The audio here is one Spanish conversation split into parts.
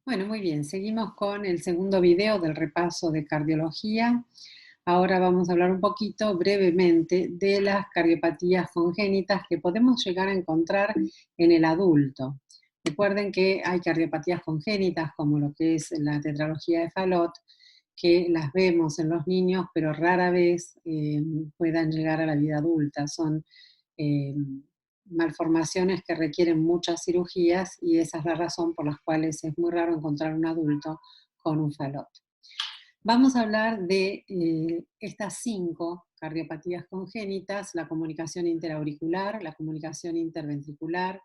Bueno, muy bien, seguimos con el segundo video del repaso de cardiología. Ahora vamos a hablar un poquito brevemente de las cardiopatías congénitas que podemos llegar a encontrar en el adulto. Recuerden que hay cardiopatías congénitas como lo que es la tetralogía de Fallot, que las vemos en los niños, pero rara vez puedan llegar a la vida adulta. Son eh, malformaciones que requieren muchas cirugías y esa es la razón por las cuales es muy raro encontrar un adulto con un Fallot. Vamos a hablar de estas 5 cardiopatías congénitas: la comunicación interauricular, la comunicación interventricular,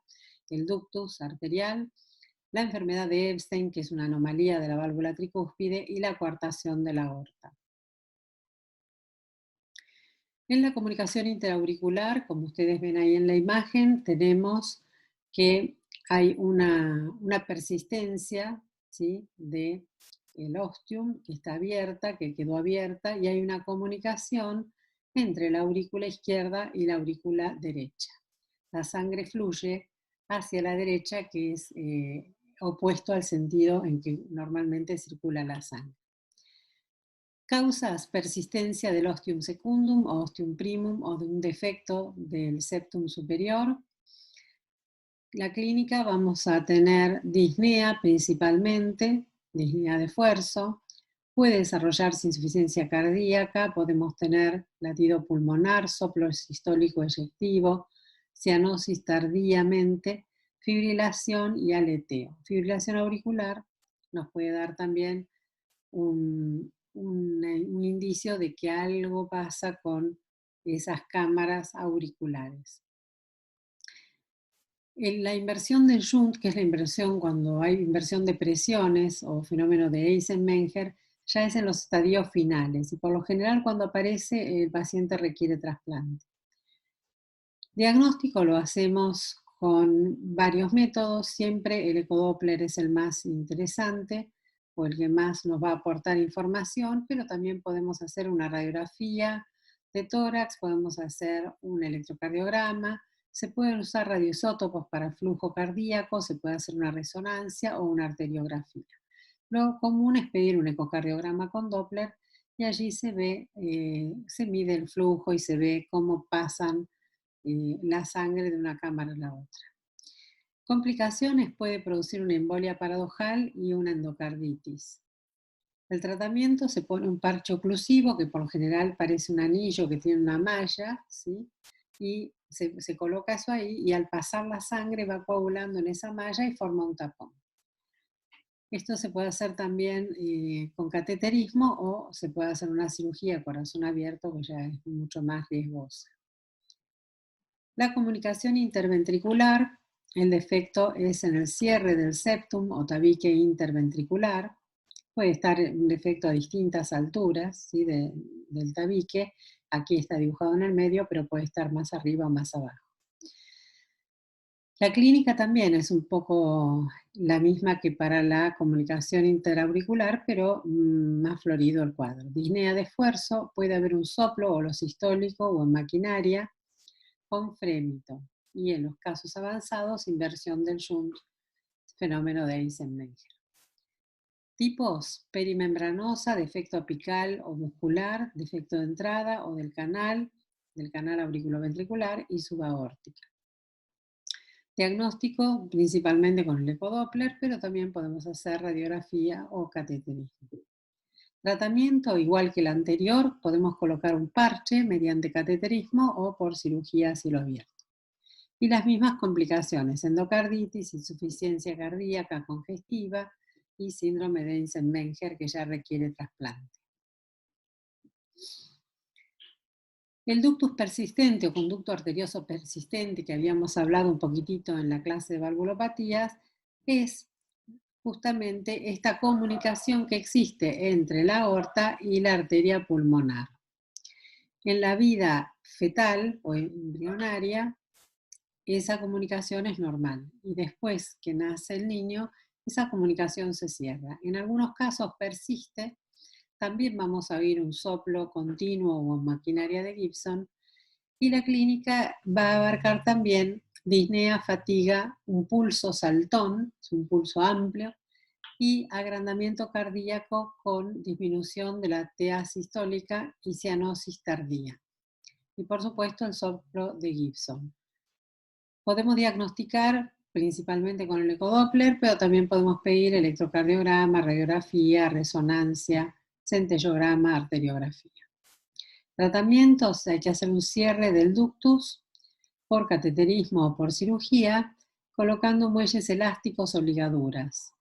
el ductus arterial, la enfermedad de Epstein, que es una anomalía de la válvula tricúspide, y la coartación de la aorta. En la comunicación interauricular, como ustedes ven ahí en la imagen, tenemos que hay una persistencia, ¿sí?, de el ostium, que está abierta, que quedó abierta, y hay una comunicación entre la aurícula izquierda y la aurícula derecha. La sangre fluye hacia la derecha, que es opuesto al sentido en que normalmente circula la sangre. Causas: persistencia del ostium secundum o ostium primum o de un defecto del septum superior. La clínica: vamos a tener disnea principalmente, disnea de esfuerzo. Puede desarrollarse insuficiencia cardíaca, podemos tener latido pulmonar, soplo sistólico eyectivo, cianosis tardíamente, fibrilación y aleteo. Fibrilación auricular nos puede dar también un indicio de que algo pasa con esas cámaras auriculares. La inversión del shunt, que es la inversión cuando hay inversión de presiones o fenómeno de Eisenmenger, ya es en los estadios finales y por lo general cuando aparece el paciente requiere trasplante. Diagnóstico lo hacemos con varios métodos, siempre el ecodoppler es el más interesante o el que más nos va a aportar información, pero también podemos hacer una radiografía de tórax, podemos hacer un electrocardiograma, se pueden usar radioisótopos para flujo cardíaco, se puede hacer una resonancia o una arteriografía. Lo común es pedir un ecocardiograma con Doppler y allí se ve, se mide el flujo y se ve cómo pasan la sangre de una cámara a la otra. Complicaciones: puede producir una embolia paradojal y una endocarditis. El tratamiento: se pone un parche oclusivo que por lo general parece un anillo que tiene una malla, ¿sí?, y se coloca eso ahí y al pasar la sangre va coagulando en esa malla y forma un tapón. Esto se puede hacer también con cateterismo o se puede hacer una cirugía a corazón abierto, que ya es mucho más riesgosa. La comunicación interventricular: el defecto es en el cierre del septum o tabique interventricular. Puede estar un defecto a distintas alturas, ¿sí?, del tabique. Aquí está dibujado en el medio, pero puede estar más arriba o más abajo. La clínica también es un poco la misma que para la comunicación interauricular, pero más florido el cuadro. Disnea de esfuerzo: puede haber un soplo o lo sistólico o en maquinaria con frémito. Y en los casos avanzados, inversión del shunt, fenómeno de Eisenmenger. Tipos: perimembranosa, defecto apical o muscular, defecto de entrada o del canal auriculoventricular y subaórtica. Diagnóstico: principalmente con el ecodoppler, pero también podemos hacer radiografía o cateterismo. Tratamiento: igual que el anterior, podemos colocar un parche mediante cateterismo o por cirugía a cielo abierto. Y las mismas complicaciones: endocarditis, insuficiencia cardíaca congestiva y síndrome de Eisenmenger, que ya requiere trasplante. El ductus persistente o conducto arterioso persistente, que habíamos hablado un poquitito en la clase de valvulopatías, es justamente esta comunicación que existe entre la aorta y la arteria pulmonar. En la vida fetal o embrionaria, esa comunicación es normal y después que nace el niño, esa comunicación se cierra. En algunos casos persiste, también vamos a oír un soplo continuo o maquinaria de Gibson, y la clínica va a abarcar también disnea, fatiga, un pulso saltón, es un pulso amplio, y agrandamiento cardíaco con disminución de la TA sistólica y cianosis tardía. Y por supuesto el soplo de Gibson. Podemos diagnosticar principalmente con el ecodoppler, pero también podemos pedir electrocardiograma, radiografía, resonancia, centellograma, arteriografía. Tratamientos: hay que hacer un cierre del ductus por cateterismo o por cirugía, colocando muelles elásticos o ligaduras.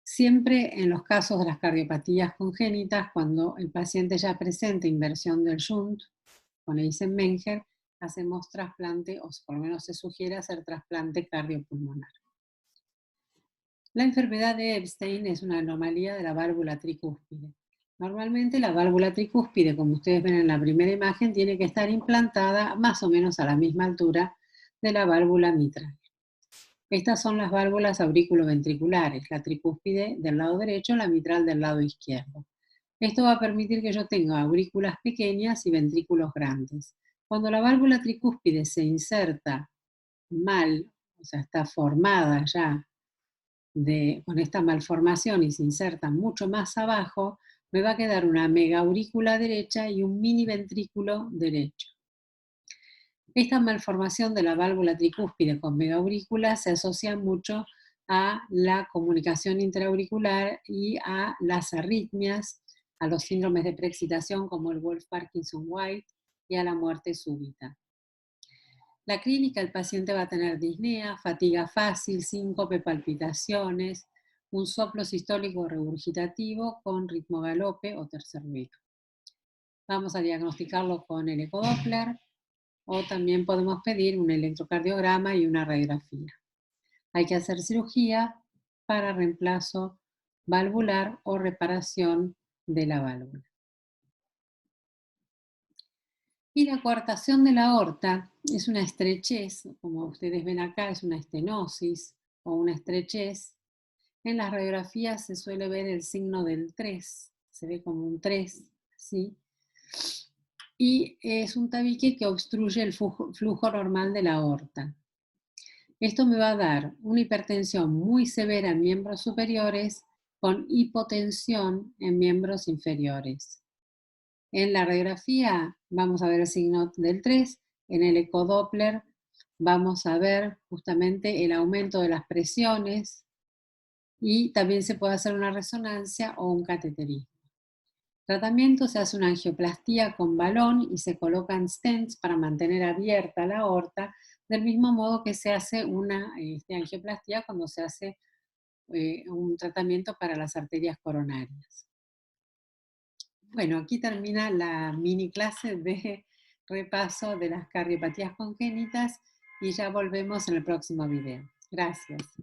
Siempre en los casos de las cardiopatías congénitas, cuando el paciente ya presenta inversión del shunt con Eisenmenger, hacemos trasplante, o por lo menos se sugiere hacer trasplante cardiopulmonar. La enfermedad de Epstein es una anomalía de la válvula tricúspide. Normalmente la válvula tricúspide, como ustedes ven en la primera imagen, tiene que estar implantada más o menos a la misma altura de la válvula mitral. Estas son las válvulas auriculoventriculares, la tricúspide del lado derecho, la mitral del lado izquierdo. Esto va a permitir que yo tenga aurículas pequeñas y ventrículos grandes. Cuando la válvula tricúspide se inserta mal, o sea, está formada ya con esta malformación y se inserta mucho más abajo, me va a quedar una megaurícula derecha y un mini ventrículo derecho. Esta malformación de la válvula tricúspide con megaurícula se asocia mucho a la comunicación intraauricular y a las arritmias, a los síndromes de preexcitación como el Wolff-Parkinson-White y a la muerte súbita. La clínica: el paciente va a tener disnea, fatiga fácil, síncope, palpitaciones, un soplo sistólico regurgitativo con ritmo galope o tercer ruido. Vamos a diagnosticarlo con el ecodoppler o también podemos pedir un electrocardiograma y una radiografía. Hay que hacer cirugía para reemplazo valvular o reparación de la válvula. Y la coartación de la aorta es una estrechez, como ustedes ven acá, es una estenosis o una estrechez. En las radiografías se suele ver el signo del 3, se ve como un 3, ¿sí? Y es un tabique que obstruye el flujo normal de la aorta. Esto me va a dar una hipertensión muy severa en miembros superiores con hipotensión en miembros inferiores. En la radiografía vamos a ver el signo del 3, en el ecodoppler vamos a ver justamente el aumento de las presiones y también se puede hacer una resonancia o un cateterismo. Tratamiento: se hace una angioplastía con balón y se colocan stents para mantener abierta la aorta, del mismo modo que se hace una angioplastía cuando se hace un tratamiento para las arterias coronarias. Bueno, aquí termina la mini clase de repaso de las cardiopatías congénitas y ya volvemos en el próximo video. Gracias.